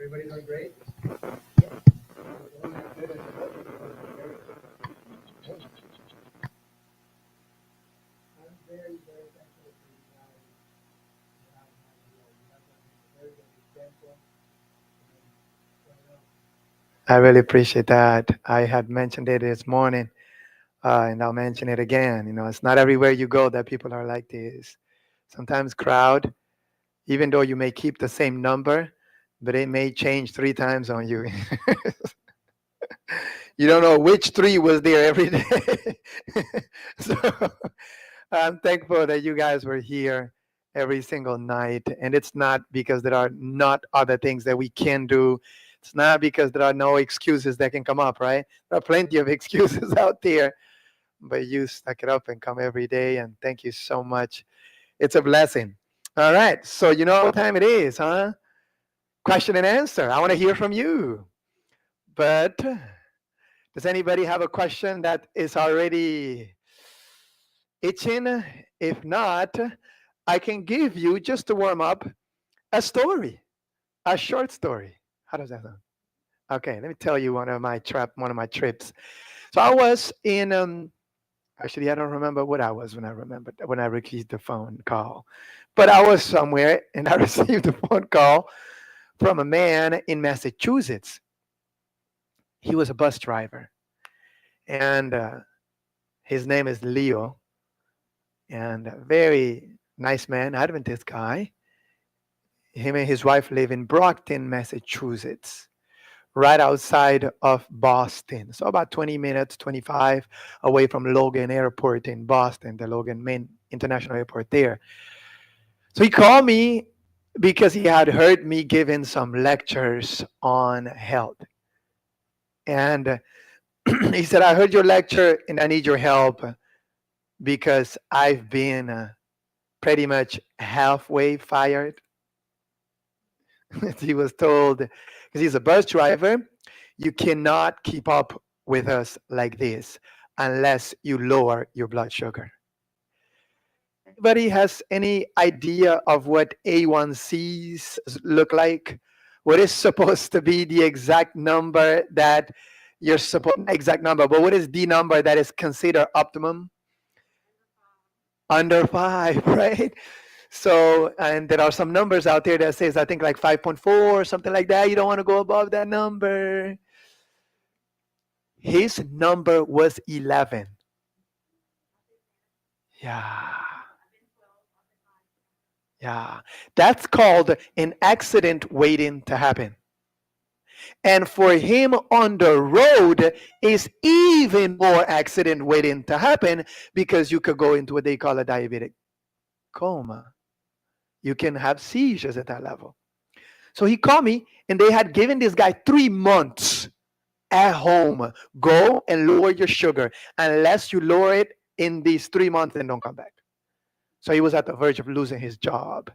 Everybody doing great? I'm very, very thankful for you guys. You have been a very good example. I really appreciate that. I had mentioned it this morning, and I'll mention it again. It's not everywhere you go that people are like this. Sometimes crowd, even though you may keep the same number, but it may change 3 times on you. You don't know which three was there every day. So I'm thankful that you guys were here every single night. And it's not because there are not other things that we can do. It's not because there are no excuses that can come up, right? There are plenty of excuses out there, but you stuck it up and come every day. And thank you so much. It's a blessing. All right. So you know what time it is, huh? Question and answer. I want to hear from you. But does anybody have a question that is already itching? If not, I can give you, just to warm up, a story, a short story. How does that sound? Okay, let me tell you one of my trips. So I was in actually I don't remember what I was when I received the phone call. But I was somewhere and I received a phone call from a man in Massachusetts. He was a bus driver, and his name is Leo, and a very nice man, Adventist guy. Him and his wife live in Brockton, Massachusetts, right outside of Boston. So about 20 minutes, 25 away from Logan Airport in Boston, the Logan main international airport there. So he called me because he had heard me giving some lectures on health. And he said, I heard your lecture and I need your help because I've been pretty much halfway fired. He was told, because he's a bus driver, you cannot keep up with us like this unless you lower your blood sugar. Anybody has any idea of what A1Cs look like? What is supposed to be the exact number that you're supposed, exact number, but what is the number that is considered optimum? Under 5, right? So, and there are some numbers out there that says, I think like 5.4, something like that. You don't want to go above that number. His number was 11. Yeah. Yeah. That's called an accident waiting to happen. And for him on the road is even more accident waiting to happen because you could go into what they call a diabetic coma. You can have seizures at that level. So he called me and they had given this guy 3 months at home. Go and lower your sugar. Unless you lower it in these 3 months, then don't come back. So he was at the verge of losing his job.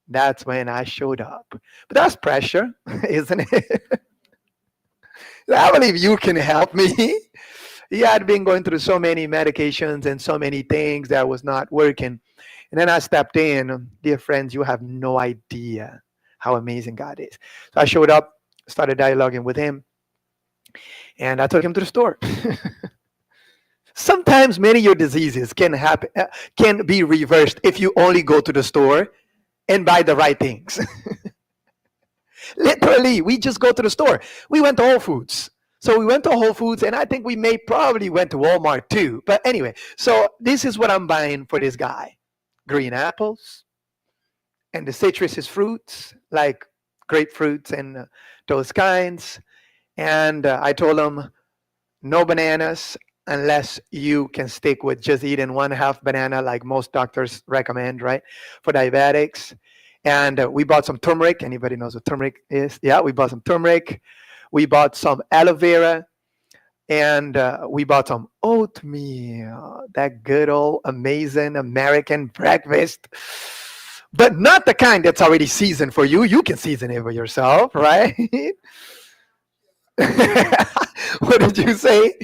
That's when I showed up. But that's pressure, isn't it? I believe you can help me. He had been going through so many medications and so many things that was not working. And then I stepped in. Dear friends, you have no idea how amazing God is. So I showed up, started dialoguing with him, and I took him to the store. Sometimes many of your diseases can be reversed if you only go to the store and buy the right things. Literally, we just go to the store. We went to Whole Foods. So we went to Whole Foods, and I think we probably went to Walmart too. But anyway, so this is what I'm buying for this guy. Green apples and the citrus fruits, like grapefruits and those kinds. And I told him, no bananas unless you can stick with just eating 1/2 banana like most doctors recommend, right, for diabetics. And we bought some turmeric. Anybody knows what turmeric is? Yeah, we bought some turmeric. We bought some aloe vera. And we bought some oatmeal, that good old amazing American breakfast. But not the kind that's already seasoned for you. You can season it for yourself, right? What did you say?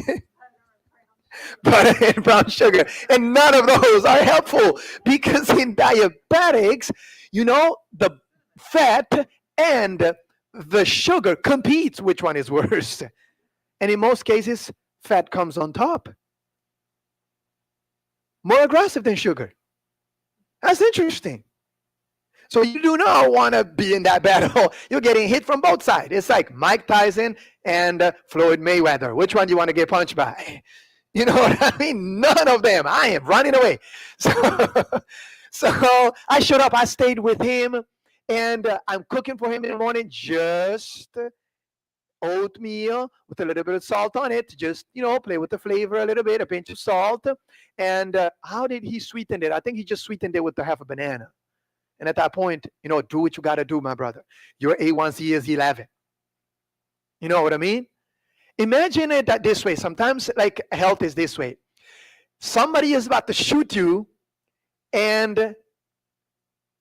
Butter and brown sugar. And none of those are helpful because in diabetics, the fat and the sugar competes which one is worse. And in most cases, fat comes on top. More aggressive than sugar. That's interesting. So you do not want to be in that battle. You're getting hit from both sides. It's like Mike Tyson and Floyd Mayweather. Which one do you want to get punched by? You know what I mean? None of them. I am running away. So, so I showed up. I stayed with him, and I'm cooking for him in the morning. Just oatmeal with a little bit of salt on it. Just play with the flavor a little bit, a pinch of salt. And how did he sweeten it? I think he just sweetened it with a half a banana. And at that point, do what you got to do, my brother. Your A1C is 11. You know what I mean? Imagine it that this way. Sometimes, like, health is this way. Somebody is about to shoot you, and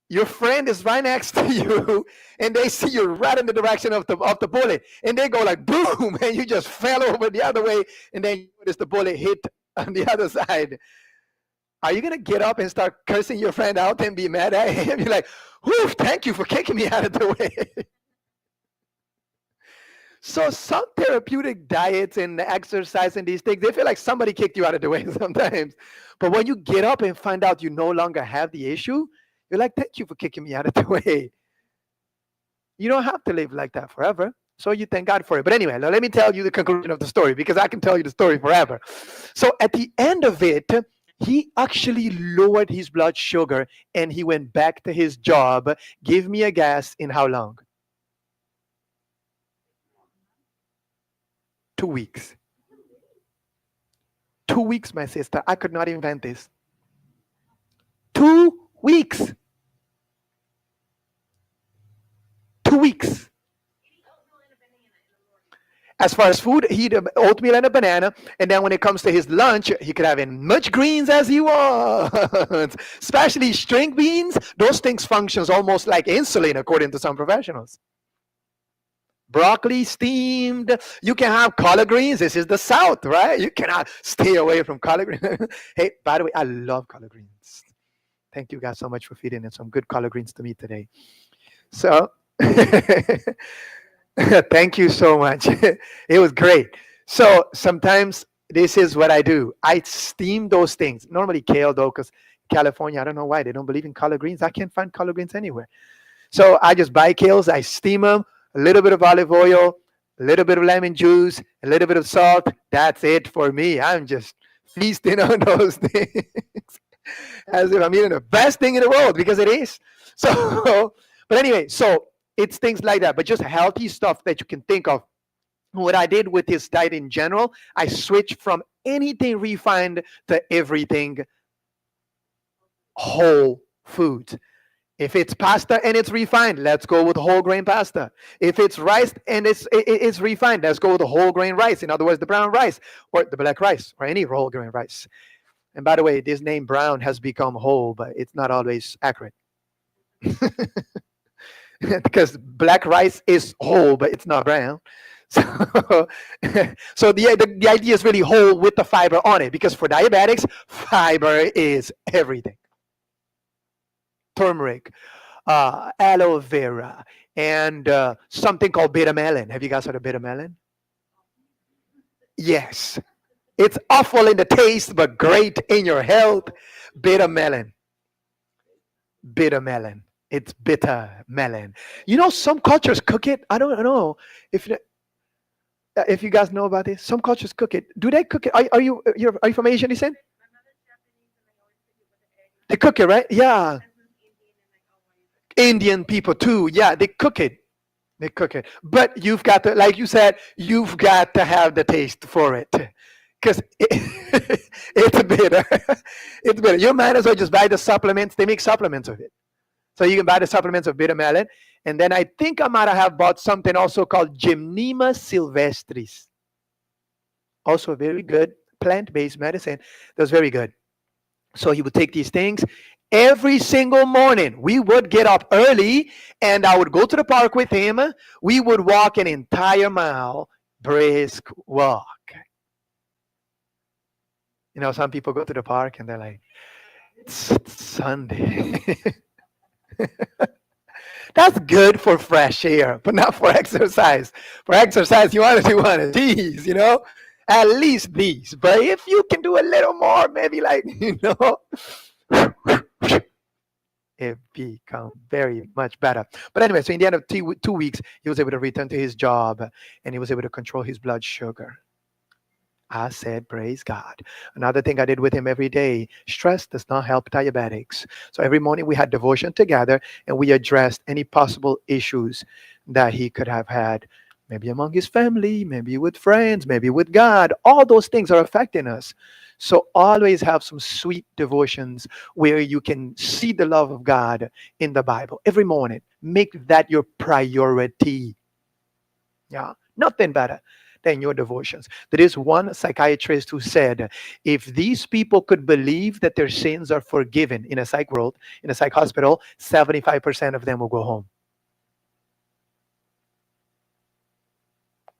your friend is right next to you, and they see you right in the direction of the bullet, and they go like boom, and you just fell over the other way, and then you notice the bullet hit on the other side. Are you going to get up and start cursing your friend out and be mad at him? You're like, whew, thank you for kicking me out of the way. So some therapeutic diets and exercise and these things, they feel like somebody kicked you out of the way sometimes. But when you get up and find out you no longer have the issue, you're like, thank you for kicking me out of the way. You don't have to live like that forever. So you thank God for it. But anyway, let me tell you the conclusion of the story, because I can tell you the story forever. So at the end of it, he actually lowered his blood sugar and he went back to his job. Give me a guess in how long? 2 weeks. 2 weeks, my sister. I could not invent this. 2 weeks. 2 weeks. As far as food, he eat oatmeal and a banana, and then when it comes to his lunch, he could have as much greens as he wants. Especially string beans, those things functions almost like insulin, according to some professionals. Broccoli steamed. You can have collard greens. This is the South, right? You cannot stay away from collard greens. Hey, by the way, I love collard greens. Thank you guys so much for feeding in some good collard greens to me today. So thank you so much. It was great. So sometimes this is what I do. I steam those things. Normally kale, though, because California, I don't know why they don't believe in collard greens. I can't find collard greens anywhere. So I just buy kales. I steam them. A little bit of olive oil, a little bit of lemon juice, a little bit of salt. That's it for me. I'm just feasting on those things as if I'm eating the best thing in the world, because it is. So, but anyway, so it's things like that, but just healthy stuff that you can think of. What I did with this diet in general, I switched from anything refined to everything whole foods. If it's pasta and it's refined, let's go with whole grain pasta. If it's rice and it's refined, let's go with the whole grain rice. In other words, the brown rice or the black rice or any whole grain rice. And by the way, this name brown has become whole, but it's not always accurate. Because black rice is whole, but it's not brown. So, so the idea is really whole with the fiber on it, because for diabetics, fiber is everything. Turmeric, aloe vera, and something called bitter melon. Have you guys heard of bitter melon? Yes. It's awful in the taste, but great in your health. Bitter melon. Bitter melon. It's bitter melon. Some cultures cook it. I don't know if you guys know about this. Some cultures cook it. Do they cook it? Are you from Asian descent? They cook it, right? Yeah. Indian people too. Yeah, they cook it. They cook it. But you've got to, like you said, you've got to have the taste for it. Because it's bitter. It's bitter. You might as well just buy the supplements. They make supplements of it. So you can buy the supplements of bitter melon. And then I think I might have bought something also called Gymnema sylvestris. Also very good plant-based medicine. That's very good. So he would take these things. Every single morning, we would get up early, and I would go to the park with him. We would walk an entire mile, brisk walk. Some people go to the park, and they're like, it's Sunday. That's good for fresh air, but not for exercise. For exercise, you want to do one of these, at least these. But if you can do a little more, maybe like, it become very much better. But anyway, so in the end of 2 weeks, he was able to return to his job and he was able to control his blood sugar. I said, praise God. Another thing I did with him every day, stress does not help diabetics. So every morning we had devotion together and we addressed any possible issues that he could have had, maybe among his family, maybe with friends, maybe with God. All those things are affecting us. So always have some sweet devotions where you can see the love of God in the Bible every morning. Make that your priority. Yeah, nothing better than your devotions. There is one psychiatrist who said, if these people could believe that their sins are forgiven in a psych world, in a psych hospital, 75% of them will go home.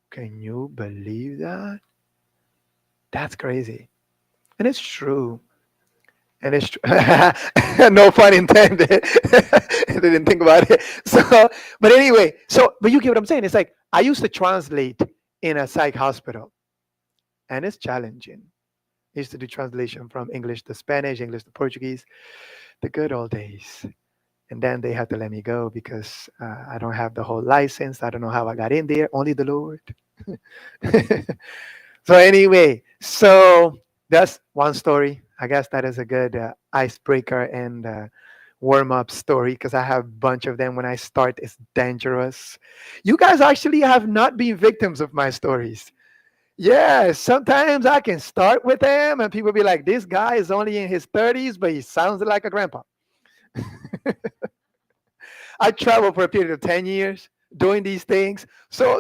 Can you believe that? That's crazy. And it's true. And it's no pun intended. I didn't think about it. So, but anyway, but you get what I'm saying. It's like I used to translate in a psych hospital, and it's challenging. I used to do translation from English to Spanish, English to Portuguese, the good old days. And then they had to let me go because I don't have the whole license. I don't know how I got in there. Only the Lord. So anyway, so that's one story. I guess that is a good icebreaker and warm up story because I have a bunch of them. When I start, it's dangerous. You guys actually have not been victims of my stories. Yeah, sometimes I can start with them and people be like, this guy is only in his 30s, but he sounds like a grandpa. I traveled for a period of 10 years doing these things. So